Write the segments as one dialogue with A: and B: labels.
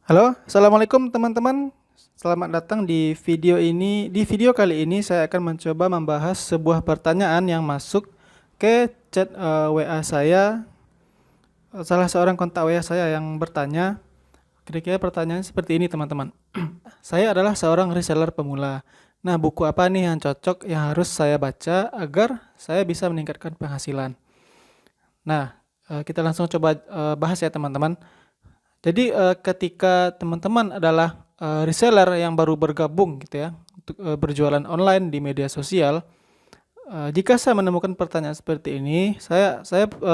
A: Halo, assalamualaikum teman-teman. Selamat datang di video ini. Di video kali ini saya akan mencoba membahas sebuah pertanyaan yang masuk ke chat WA saya. Salah seorang kontak WA saya yang bertanya. Kira-kira pertanyaan seperti ini, teman-teman. Saya adalah seorang reseller pemula. Nah, buku apa nih yang cocok yang harus saya baca agar saya bisa meningkatkan penghasilan? Nah, kita langsung coba bahas ya, teman-teman. Jadi ketika teman-teman adalah reseller yang baru bergabung gitu ya untuk berjualan online di media sosial, jika saya menemukan pertanyaan seperti ini, saya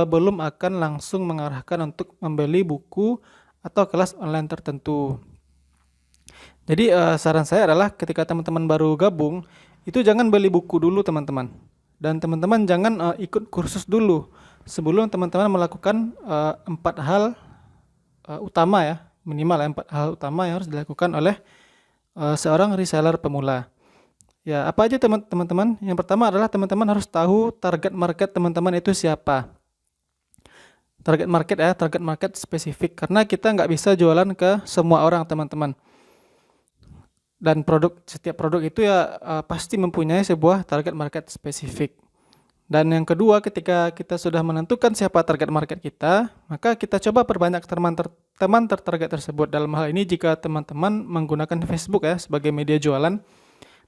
A: belum akan langsung mengarahkan untuk membeli buku atau kelas online tertentu. Jadi saran saya adalah ketika teman-teman baru gabung, itu jangan beli buku dulu teman-teman. Dan teman-teman jangan ikut kursus dulu sebelum teman-teman melakukan empat hal utama ya, minimal ya, empat hal utama yang harus dilakukan oleh seorang reseller pemula. Ya, apa aja teman-teman? Yang pertama adalah teman-teman harus tahu target market teman-teman itu siapa. Target market spesifik karena kita nggak bisa jualan ke semua orang teman-teman. Dan setiap produk itu ya pasti mempunyai sebuah target market spesifik. Dan yang kedua, ketika kita sudah menentukan siapa target market kita, maka kita coba perbanyak teman tertarget tersebut. Dalam hal ini jika teman-teman menggunakan Facebook ya sebagai media jualan.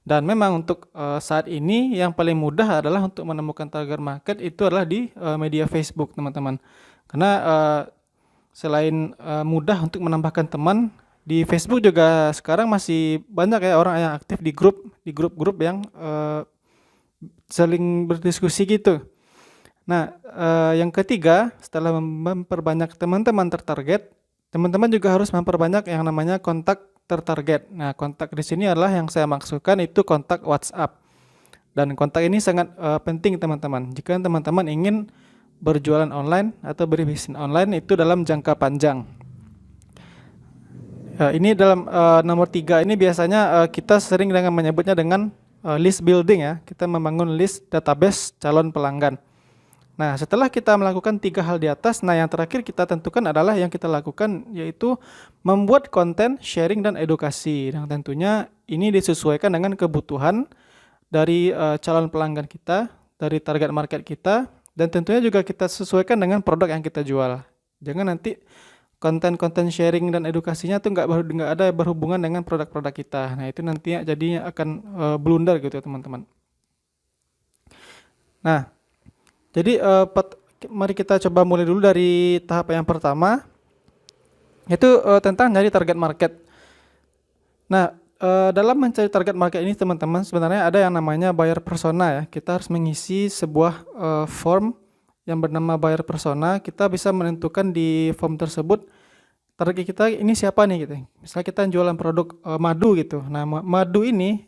A: Dan memang untuk saat ini yang paling mudah adalah untuk menemukan target market itu adalah di media Facebook, teman-teman. Karena selain mudah untuk menambahkan teman, di Facebook juga sekarang masih banyak ya orang yang aktif di grup-grup yang saling berdiskusi gitu. Nah, yang ketiga, setelah memperbanyak teman-teman tertarget, teman-teman juga harus memperbanyak yang namanya kontak tertarget. Nah, kontak di sini adalah yang saya maksudkan itu kontak WhatsApp. Dan kontak ini sangat penting teman-teman. Jika teman-teman ingin berjualan online atau berbisnis online itu dalam jangka panjang. Ini dalam nomor tiga ini biasanya kita sering dengan menyebutnya dengan list building ya. Kita membangun list database calon pelanggan. Nah, setelah kita melakukan tiga hal di atas, nah yang terakhir kita tentukan adalah yang kita lakukan yaitu membuat konten, sharing, dan edukasi. Yang tentunya ini disesuaikan dengan kebutuhan dari calon pelanggan kita, dari target market kita, dan tentunya juga kita sesuaikan dengan produk yang kita jual. Jangan nanti konten-konten sharing dan edukasinya tuh nggak ada berhubungan dengan produk-produk kita. Nah, itu nantinya jadinya akan blunder gitu ya teman-teman. Nah, jadi mari kita coba mulai dulu dari tahap yang pertama, yaitu tentang nyari target market. Nah, dalam mencari target market ini teman-teman sebenarnya ada yang namanya buyer persona ya. Kita harus mengisi sebuah form yang bernama buyer persona. Kita bisa menentukan di form tersebut target kita ini siapa nih gitu. Misalnya kita jualan produk madu gitu. Nah, madu ini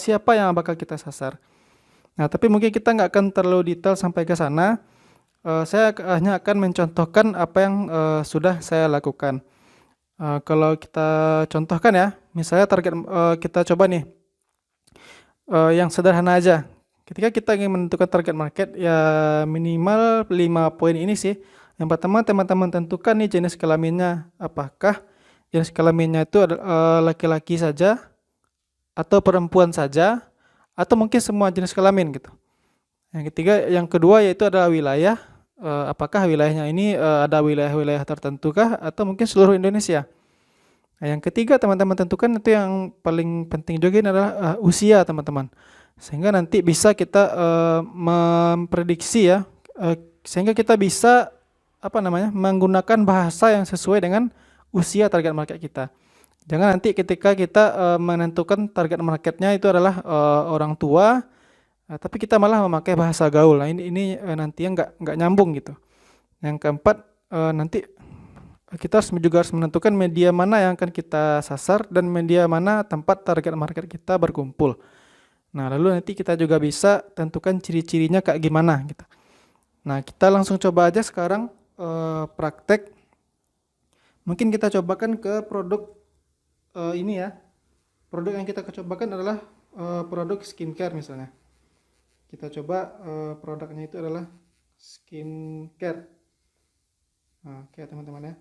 A: siapa yang bakal kita sasar. Nah, tapi mungkin kita nggak akan terlalu detail sampai ke sana. Saya hanya akan mencontohkan apa yang sudah saya lakukan. Kalau kita contohkan ya, misalnya target kita coba nih yang sederhana aja. Ketika kita ingin menentukan target market ya minimal 5 poin ini sih. Yang pertama teman-teman tentukan nih jenis kelaminnya. Apakah jenis kelaminnya itu adalah laki-laki saja atau perempuan saja atau mungkin semua jenis kelamin gitu. Yang kedua yaitu adalah wilayah. Apakah wilayahnya ini ada wilayah-wilayah tertentu kah atau mungkin seluruh Indonesia? Nah, yang ketiga teman-teman tentukan itu yang paling penting juga ini adalah usia teman-teman. Sehingga nanti bisa kita memprediksi ya, sehingga kita bisa apa namanya menggunakan bahasa yang sesuai dengan usia target market kita. Jangan nanti ketika kita menentukan target marketnya itu adalah orang tua, tapi kita malah memakai bahasa gaul. Nah ini nantinya nggak nyambung gitu. Yang keempat nanti kita juga harus menentukan media mana yang akan kita sasar dan media mana tempat target market kita berkumpul. Nah lalu nanti kita juga bisa tentukan ciri-cirinya kayak gimana gitu. Nah kita langsung coba aja sekarang praktek. Mungkin kita cobakan ke produk ini ya. Produk yang kita cobakan adalah produk skincare misalnya. Kita coba produknya itu adalah skincare. Nah, oke teman-teman ya.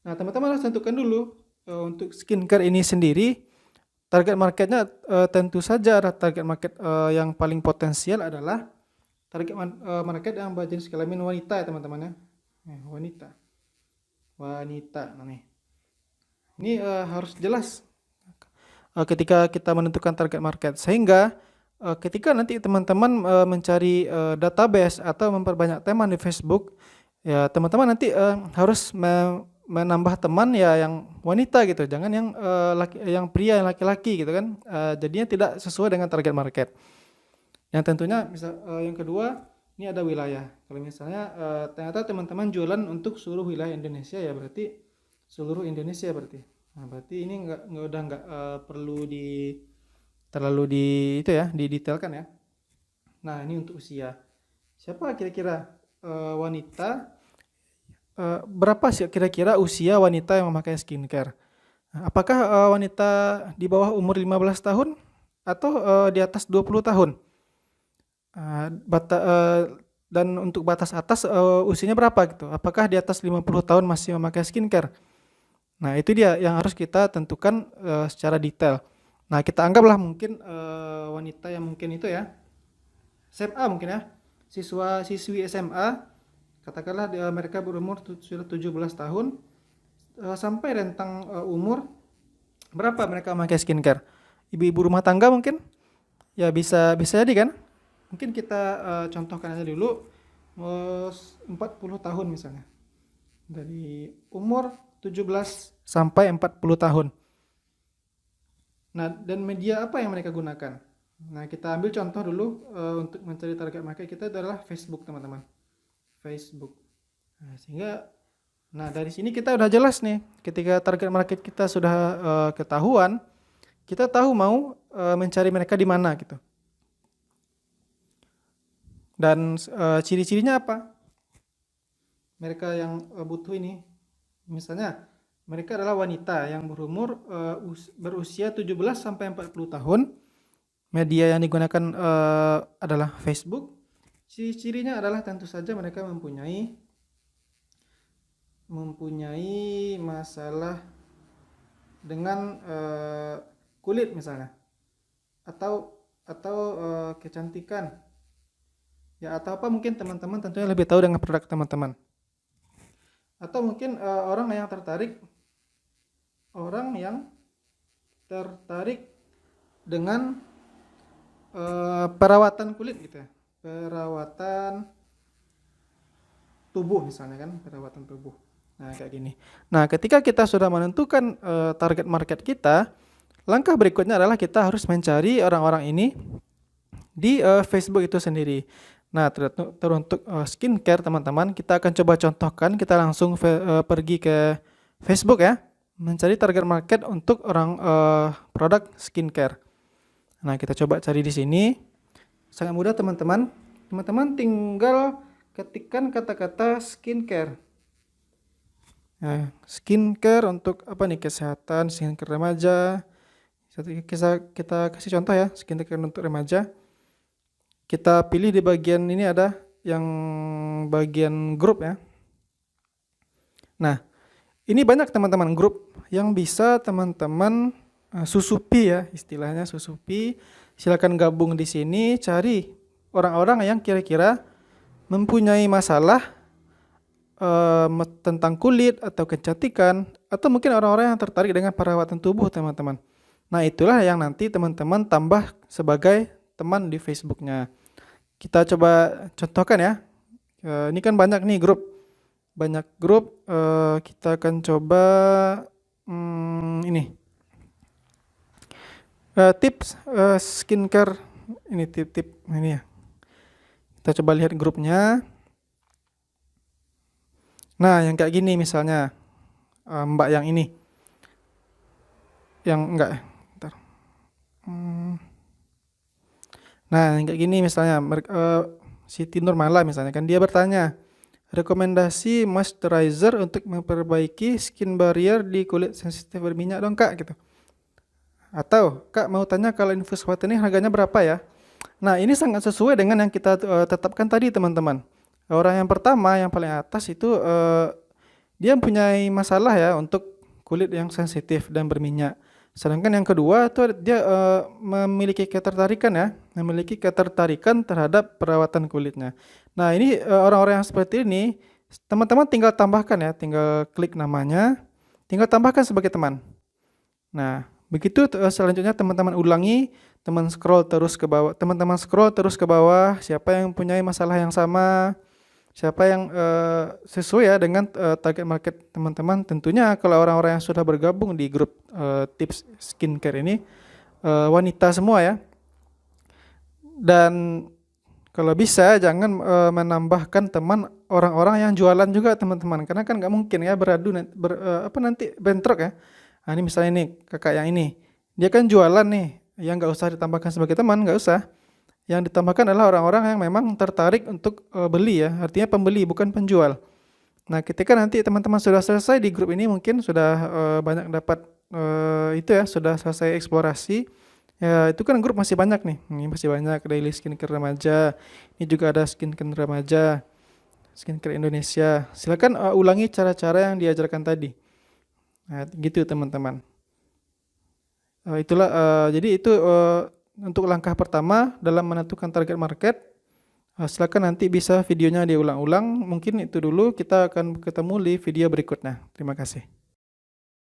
A: Nah, teman-teman harus tentukan dulu untuk skincare ini sendiri target marketnya, tentu saja ada target market yang paling potensial adalah target market yang berjenis kelamin wanita ya teman-teman ya. Wanita. Wanita. Nah, nih. Ini harus jelas ketika kita menentukan target market sehingga ketika nanti teman-teman mencari database atau memperbanyak teman di Facebook, ya teman-teman nanti harus menambah teman ya yang wanita gitu, jangan yang yang pria, yang laki-laki gitu kan. Jadinya tidak sesuai dengan target market. Yang tentunya yang kedua ini ada wilayah. Kalau misalnya ternyata teman-teman jualan untuk seluruh wilayah Indonesia ya berarti seluruh Indonesia berarti. Nah, berarti ini nggak perlu terlalu itu ya, didetailkan ya. Nah, ini untuk usia. Siapa kira-kira wanita berapa sih kira-kira usia wanita yang memakai skincare? Apakah wanita di bawah umur 15 tahun atau di atas 20 tahun? Dan untuk batas atas usianya berapa gitu? Apakah di atas 50 tahun masih memakai skincare? Nah, itu dia yang harus kita tentukan secara detail. Nah, kita anggaplah mungkin wanita yang mungkin itu ya, SMA mungkin ya, siswi SMA, katakanlah mereka berumur sudah 17 tahun, sampai rentang umur berapa mereka memakai skincare? Ibu-ibu rumah tangga mungkin? Ya bisa jadi kan? Mungkin kita contohkan aja dulu 40 tahun misalnya. Dari umur 17 sampai 40 tahun. Nah, dan media apa yang mereka gunakan? Nah, kita ambil contoh dulu untuk mencari target market kita adalah Facebook, teman-teman. Facebook. Nah, dari sini kita udah jelas nih. Ketika target market kita sudah ketahuan, kita tahu mau mencari mereka di mana gitu. Dan ciri-cirinya apa? Mereka yang butuh ini, misalnya mereka adalah wanita yang berumur berusia 17 sampai 40 tahun. Media yang digunakan adalah Facebook. Ciri-cirinya adalah tentu saja mereka mempunyai masalah dengan kulit misalnya, atau kecantikan. Ya, atau apa mungkin teman-teman tentunya lebih tahu dengan produk teman-teman. Atau mungkin orang yang tertarik dengan perawatan kulit gitu ya. Perawatan tubuh misalnya kan, perawatan tubuh. Nah, kayak gini. Nah, ketika kita sudah menentukan target market kita, langkah berikutnya adalah kita harus mencari orang-orang ini di Facebook itu sendiri. Nah, teruntuk skincare teman-teman, kita akan coba contohkan, kita langsung pergi ke Facebook ya, mencari target market untuk orang produk skincare. Nah, kita coba cari di sini. Sangat mudah teman-teman. Teman-teman tinggal ketikkan kata-kata skincare. Nah, skincare untuk apa nih? Kesehatan, skincare remaja. Kita kasih contoh ya, skincare untuk remaja. Kita pilih di bagian ini ada yang bagian grup ya. Nah, ini banyak teman-teman grup yang bisa teman-teman susupi ya, istilahnya susupi. Silakan gabung di sini, cari orang-orang yang kira-kira mempunyai masalah tentang kulit atau kecantikan, atau mungkin orang-orang yang tertarik dengan perawatan tubuh teman-teman. Nah, itulah yang nanti teman-teman tambah sebagai teman di Facebooknya. Kita coba contohkan ya. Ini kan banyak nih grup. Banyak grup. Kita akan coba ini. Tips skincare. Ini tip-tip ini ya. Kita coba lihat grupnya. Nah, yang kayak gini misalnya. Mbak yang ini. Yang enggak. Bentar. Nah, kayak gini misalnya Siti Nurmala misalnya kan dia bertanya, rekomendasi moisturizer untuk memperbaiki skin barrier di kulit sensitif berminyak dong Kak gitu. Atau Kak mau tanya kalau infus whitening harganya berapa ya? Nah, ini sangat sesuai dengan yang kita tetapkan tadi teman-teman. Orang yang pertama yang paling atas itu dia mempunyai masalah ya untuk kulit yang sensitif dan berminyak. Sedangkan yang kedua itu dia memiliki ketertarikan ya, memiliki ketertarikan terhadap perawatan kulitnya. Nah, ini orang-orang yang seperti ini, teman-teman tinggal tambahkan ya, tinggal klik namanya, tinggal tambahkan sebagai teman. Nah, begitu selanjutnya teman-teman ulangi, teman-teman scroll terus ke bawah, siapa yang punya masalah yang sama, siapa yang sesuai ya dengan target market teman-teman. Tentunya kalau orang-orang yang sudah bergabung di grup tips skincare ini wanita semua ya. Dan kalau bisa jangan menambahkan teman orang-orang yang jualan juga teman-teman, karena kan nggak mungkin ya beradu nanti bentrok ya. Nah, ini misalnya nih kakak yang ini, dia kan jualan nih, yang nggak usah ditambahkan sebagai teman, nggak usah. Yang ditambahkan adalah orang-orang yang memang tertarik untuk beli ya, artinya pembeli bukan penjual. Nah, ketika nanti teman-teman sudah selesai di grup ini, mungkin sudah banyak dapat itu ya, sudah selesai eksplorasi. Ya, itu kan grup masih banyak nih. Ini masih banyak daily skincare remaja. Ini juga ada skincare remaja, skincare Indonesia. Silakan ulangi cara-cara yang diajarkan tadi. Nah, gitu teman-teman. Jadi itu untuk langkah pertama dalam menentukan target market. Silakan nanti bisa videonya diulang-ulang. Mungkin itu dulu, kita akan ketemu di video berikutnya. Terima kasih.